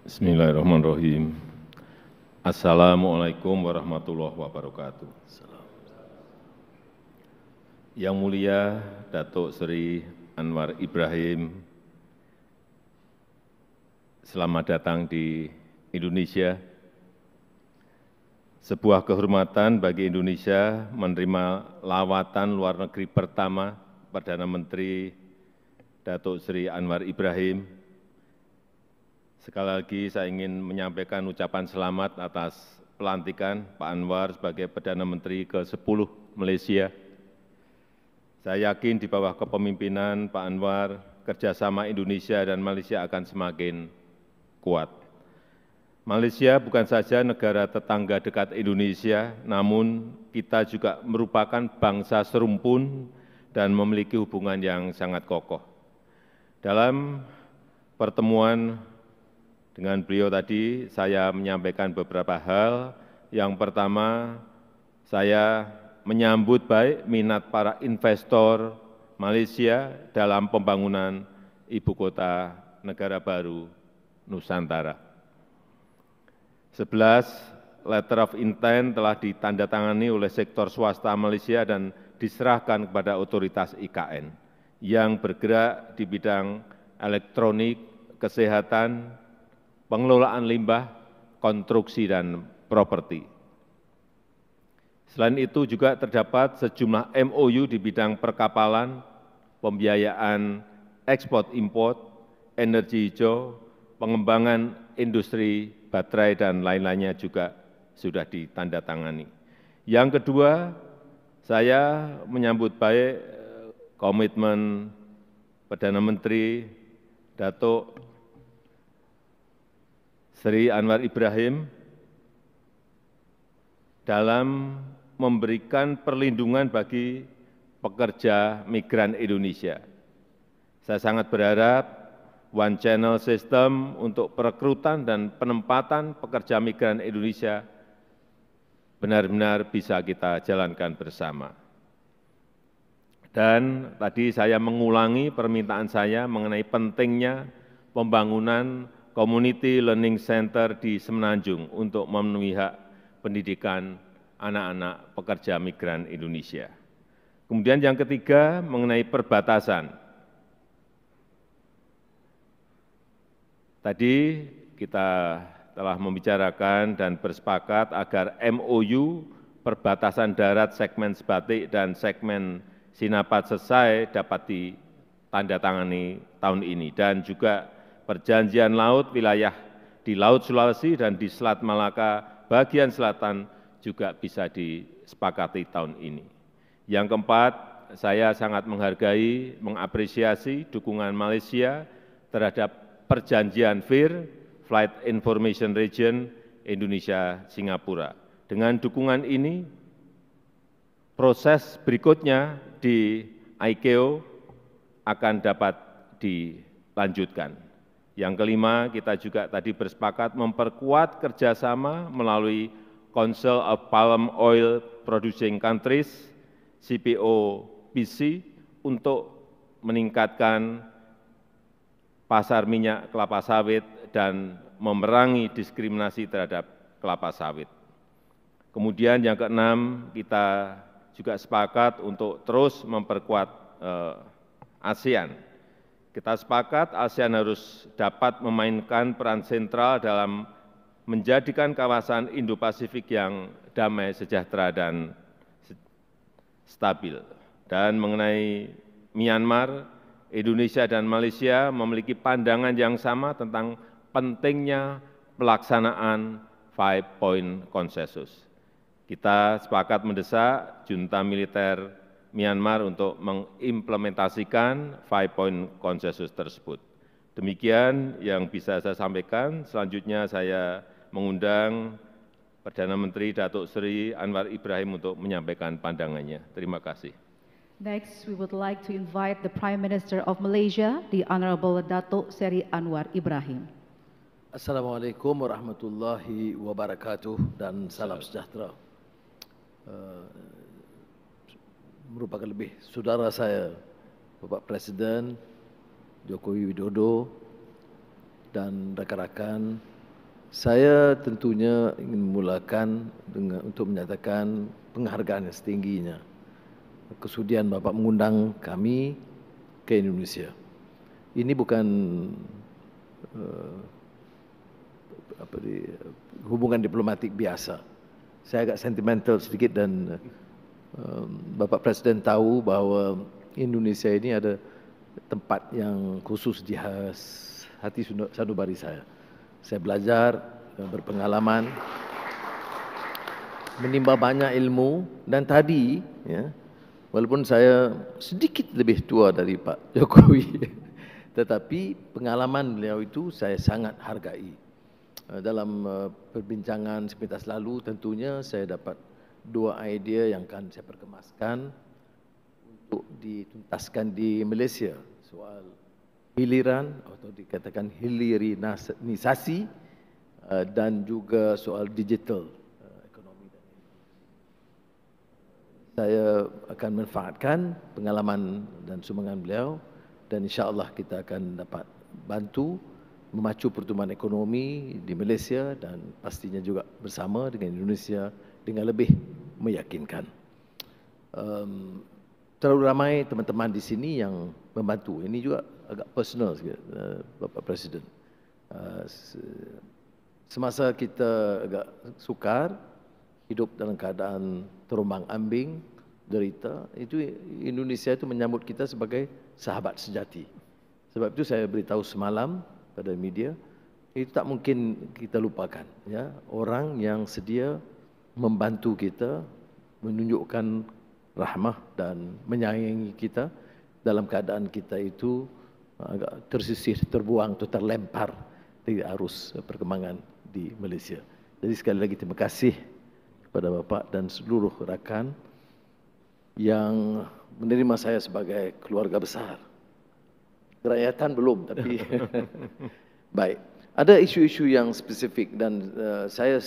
Bismillahirrahmanirrahim. Assalamualaikum warahmatullahi wabarakatuh. Yang mulia Datuk Seri Anwar Ibrahim, selamat datang di Indonesia. Sebuah kehormatan bagi Indonesia menerima lawatan luar negeri pertama Perdana Menteri Datuk Seri Anwar Ibrahim. Sekali lagi saya ingin menyampaikan ucapan selamat atas pelantikan Pak Anwar sebagai Perdana Menteri ke-10 Malaysia. Saya yakin di bawah kepemimpinan Pak Anwar, kerjasama Indonesia dan Malaysia akan semakin kuat. Malaysia bukan saja negara tetangga dekat Indonesia, namun kita juga merupakan bangsa serumpun dan memiliki hubungan yang sangat kokoh. Dalam pertemuan dengan beliau tadi, saya menyampaikan beberapa hal. Yang pertama, saya menyambut baik minat para investor Malaysia dalam pembangunan ibu kota negara baru Nusantara. 11 letter of intent telah ditandatangani oleh sektor swasta Malaysia dan diserahkan kepada otoritas IKN yang bergerak di bidang elektronik, kesehatan, pengelolaan limbah, konstruksi, dan properti. Selain itu juga terdapat sejumlah MOU di bidang perkapalan, pembiayaan ekspor-impor, energi hijau, pengembangan industri baterai, dan lain-lainnya juga sudah ditandatangani. Yang kedua, saya menyambut baik komitmen Perdana Menteri Datuk Seri Anwar Ibrahim dalam memberikan perlindungan bagi pekerja migran Indonesia. Saya sangat berharap one channel system untuk perekrutan dan penempatan pekerja migran Indonesia benar-benar bisa kita jalankan bersama. Dan tadi saya mengulangi permintaan saya mengenai pentingnya pembangunan Community Learning Center di Semenanjung untuk memenuhi hak pendidikan anak-anak pekerja migran Indonesia. Kemudian yang ketiga mengenai perbatasan. Tadi kita telah membicarakan dan bersepakat agar MOU perbatasan darat segmen Sebatik dan segmen Sinapat Sesai dapat ditandatangani tahun ini, dan juga perjanjian laut wilayah di Laut Sulawesi dan di Selat Malaka bagian selatan juga bisa disepakati tahun ini. Yang keempat, saya sangat menghargai, mengapresiasi dukungan Malaysia terhadap perjanjian FIR, Flight Information Region, Indonesia-Singapura. Dengan dukungan ini, proses berikutnya di ICAO akan dapat dilanjutkan. Yang kelima, kita juga tadi bersepakat memperkuat kerjasama melalui Council of Palm Oil Producing Countries, CPOPC, untuk meningkatkan pasar minyak kelapa sawit dan memerangi diskriminasi terhadap kelapa sawit. Kemudian yang keenam, kita juga sepakat untuk terus memperkuat ASEAN. Kita sepakat ASEAN harus dapat memainkan peran sentral dalam menjadikan kawasan Indo-Pasifik yang damai, sejahtera, dan stabil. Dan mengenai Myanmar, Indonesia dan Malaysia memiliki pandangan yang sama tentang pentingnya pelaksanaan 5-point consensus. Kita sepakat mendesak junta militer Myanmar untuk mengimplementasikan 5-point consensus tersebut. Demikian yang bisa saya sampaikan. Selanjutnya saya mengundang Perdana Menteri Datuk Seri Anwar Ibrahim untuk menyampaikan pandangannya. Terima kasih. Next, we would like to invite the Prime Minister of Malaysia, the Honorable Datuk Seri Anwar Ibrahim. Assalamualaikum warahmatullahi wabarakatuh dan salam sejahtera. Merupakan lebih saudara saya, Bapak Presiden Joko Widodo dan rakan-rakan Saya tentunya ingin memulakan untuk menyatakan penghargaan yang setingginya kesudian Bapak mengundang kami ke Indonesia. Ini bukan hubungan diplomatik biasa. Saya agak sentimental sedikit dan Bapak Presiden tahu bahawa Indonesia ini ada tempat yang khusus di hati sanubari saya. Saya belajar, berpengalaman, menimba banyak ilmu dan tadi, ya, walaupun saya sedikit lebih tua dari Pak Jokowi, tetapi pengalaman beliau itu saya sangat hargai. Dalam perbincangan sepintas lalu tentunya saya dapat dua idea yang akan saya perkemaskan untuk dituntaskan di Malaysia, soal hiliran atau dikatakan hilirisasi dan juga soal digital ekonomi. Saya akan manfaatkan pengalaman dan sumbangan beliau dan insya-Allah kita akan dapat bantu memacu pertumbuhan ekonomi di Malaysia dan pastinya juga bersama dengan Indonesia dengan lebih meyakinkan. Terlalu ramai teman-teman di sini yang membantu. Ini juga agak personal sikit, Bapak Presiden. Semasa kita agak sukar, hidup dalam keadaan terombang-ambing, derita, itu Indonesia itu menyambut kita sebagai sahabat sejati. Sebab itu saya beritahu semalam pada media, itu tak mungkin kita lupakan. Ya, orang yang sedia membantu kita, menunjukkan rahmah dan menyayangi kita dalam keadaan kita itu agak tersisih, terbuang atau terlempar di arus perkembangan di Malaysia. Jadi sekali lagi terima kasih kepada Bapak dan seluruh rakan yang menerima saya sebagai keluarga besar. Kerakyatan belum, tapi baik. Ada isu-isu yang spesifik dan saya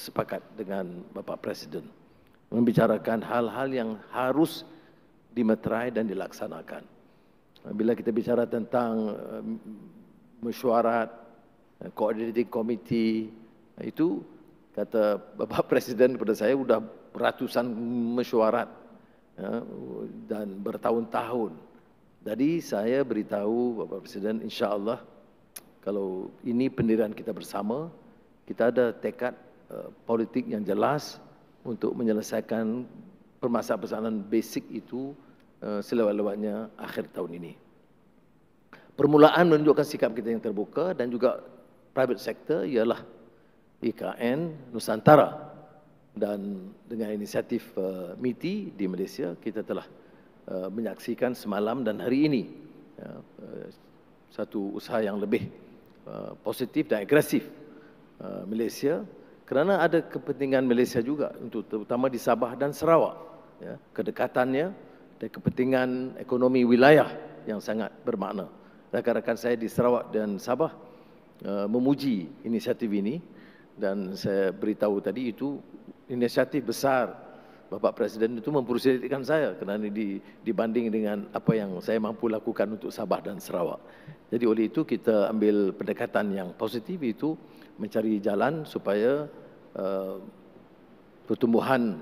sepakat dengan Bapak Presiden membicarakan hal-hal yang harus dimeterai dan dilaksanakan. Bila kita bicara tentang mesyuarat, coordinating committee, itu kata Bapak Presiden kepada saya sudah ratusan mesyuarat ya, dan bertahun-tahun. Jadi saya beritahu Bapak Presiden, insya-Allah kalau ini pendirian kita bersama, kita ada tekad politik yang jelas untuk menyelesaikan permasalahan basic itu selewat-lewatnya akhir tahun ini. Permulaan menunjukkan sikap kita yang terbuka dan juga private sector ialah IKN Nusantara. Dan dengan inisiatif MITI di Malaysia, kita telah menyaksikan semalam dan hari ini satu usaha yang lebih positif dan agresif Malaysia, kerana ada kepentingan Malaysia juga untuk terutama di Sabah dan Sarawak, ya, kedekatannya dan kepentingan ekonomi wilayah yang sangat bermakna. Rakan-rakan saya di Sarawak dan Sabah memuji inisiatif ini dan saya beritahu tadi itu inisiatif besar Bapak Presiden itu mempersilitkan saya kerana dibanding dengan apa yang saya mampu lakukan untuk Sabah dan Sarawak. Jadi oleh itu kita ambil pendekatan yang positif itu mencari jalan supaya pertumbuhan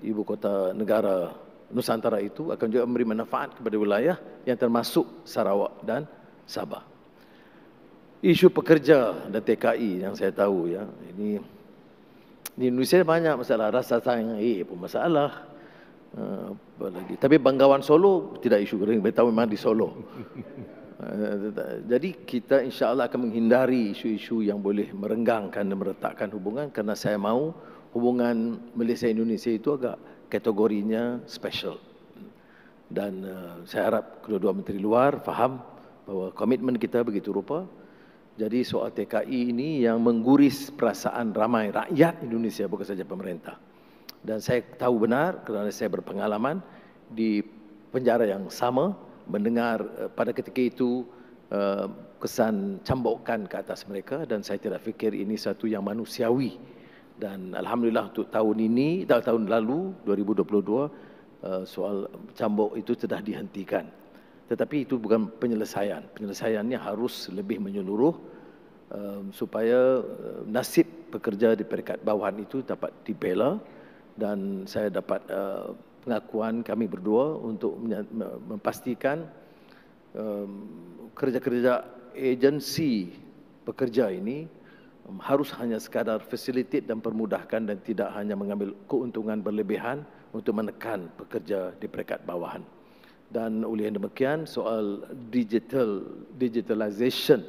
ibu kota negara Nusantara itu akan juga memberi manfaat kepada wilayah yang termasuk Sarawak dan Sabah. Isu pekerja dan TKI yang saya tahu ya, ini di Indonesia banyak masalah, rasa sayang pun masalah. Apa lagi? Tapi Banggawan Solo tidak isu kering, beritahu memang di Solo. Jadi kita insya-Allah akan menghindari isu-isu yang boleh merenggangkan dan meretakkan hubungan kerana saya mahu hubungan Malaysia-Indonesia itu agak kategorinya special. Dan saya harap kedua-dua menteri luar faham bahawa komitmen kita begitu rupa. Jadi soal TKI ini yang mengguris perasaan ramai rakyat Indonesia bukan saja pemerintah. Dan saya tahu benar kerana saya berpengalaman di penjara yang sama mendengar pada ketika itu kesan cambukan ke atas mereka dan saya tidak fikir ini satu yang manusiawi. Dan alhamdulillah untuk tahun ini, tahun lalu 2022 soal cambuk itu sudah dihentikan. Tetapi itu bukan penyelesaian. Penyelesaiannya harus lebih menyeluruh supaya nasib pekerja di peringkat bawahan itu dapat dibela, dan saya dapat pengakuan kami berdua untuk memastikan kerja-kerja agensi pekerja ini harus hanya sekadar facilitate dan permudahkan dan tidak hanya mengambil keuntungan berlebihan untuk menekan pekerja di peringkat bawahan. Dan oleh demikian soal digitalization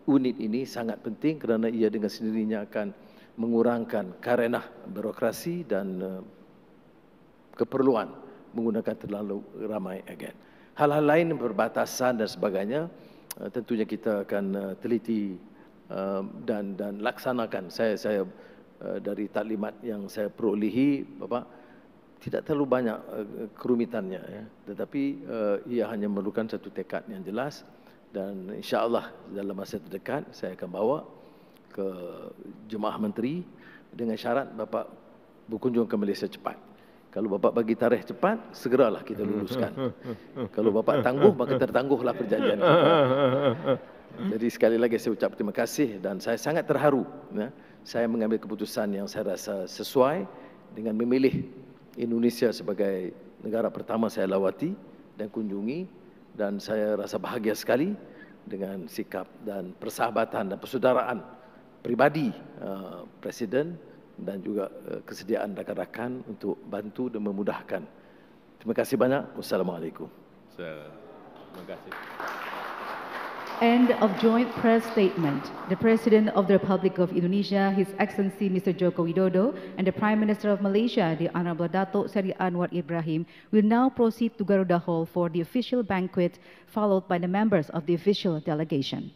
unit ini sangat penting kerana ia dengan sendirinya akan mengurangkan karenah birokrasi dan keperluan menggunakan terlalu ramai agen. Hal-hal lain berbatasan dan sebagainya tentunya kita akan teliti dan laksanakan. Saya dari taklimat yang saya perolehi, Bapak, tidak terlalu banyak kerumitannya, ya. Tetapi ia hanya memerlukan satu tekad yang jelas, dan insya-Allah dalam masa terdekat saya akan bawa ke Jemaah Menteri dengan syarat Bapak berkunjung ke Malaysia cepat. Kalau Bapak bagi tarikh cepat, segeralah kita luluskan. Kalau Bapak tangguh, maka tertangguhlah perjanjian kita. Jadi sekali lagi saya ucap terima kasih, dan saya sangat terharu, ya. Saya mengambil keputusan yang saya rasa sesuai dengan memilih Indonesia sebagai negara pertama saya lawati dan kunjungi, dan saya rasa bahagia sekali dengan sikap dan persahabatan dan persaudaraan pribadi Presiden dan juga kesediaan rakan-rakan untuk bantu dan memudahkan. Terima kasih banyak. Wassalamualaikum. Terima kasih. End of joint press statement. The President of the Republic of Indonesia, His Excellency Mr. Joko Widodo, and the Prime Minister of Malaysia, the Honorable Datuk Seri Anwar Ibrahim, will now proceed to Garuda Hall for the official banquet, followed by the members of the official delegation.